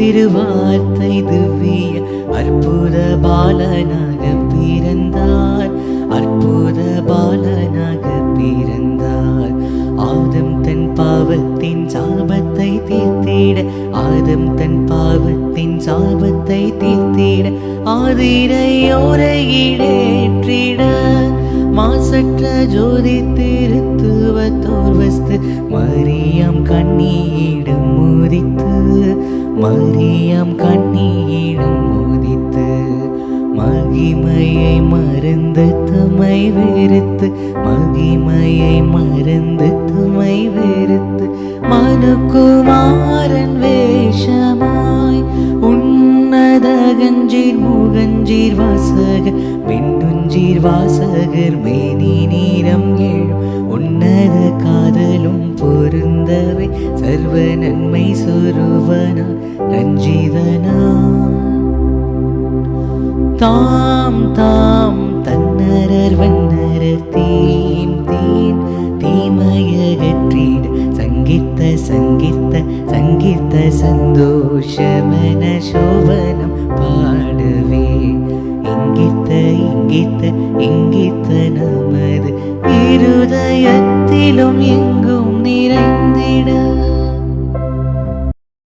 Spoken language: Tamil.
திருவார்த்தை திவ்ய அற்புத பாலனாக பிறந்தார், அற்புத பாலனாக பிறந்தார். ஆதம் தன் பாவத்தின் சாபத்தை தீர்த்திட, ஆதம் தன் பாவத்தின் சாபத்தை தீர்த்திட, ஆதிரையோரை ஈடேற்றிட, மாசற்ற ஜோதி திருத்துவத்தோர் வஸ்து மரியாம் கண்ணியிடம் மோதித்து, மரியாம் கண்ணியிடம் மோதித்து, மகிமையை மறந்து தம்மை வெறுத்து, மகிமையை மறந்து தம்மை வெறுத்து, மனுக்குமாரன் வேஷமாய் உன்னதகஞ்சீர் முகஞ்சீர் வாசகர் மின்னுஞ்சீர் வாசகர் மேனி நீரம் எழும் உன்னத காதலும் பொருந்தவை சர்வ நன்மை சொருவனா ரஞ்சிதனா. தாம் தாம் தன்னரர் வன்னரர் தீம் தீம் தீமையகற்றிட, சங்கீர்த்த சங்கீர்த்த சங்கீர்த்த சந்தோஷமன சோபனம் பாடுவே. இங்கித்த இங்கித்த இங்கித்த நமது இருதயத்திலும் எங்கும் நிறைந்திட.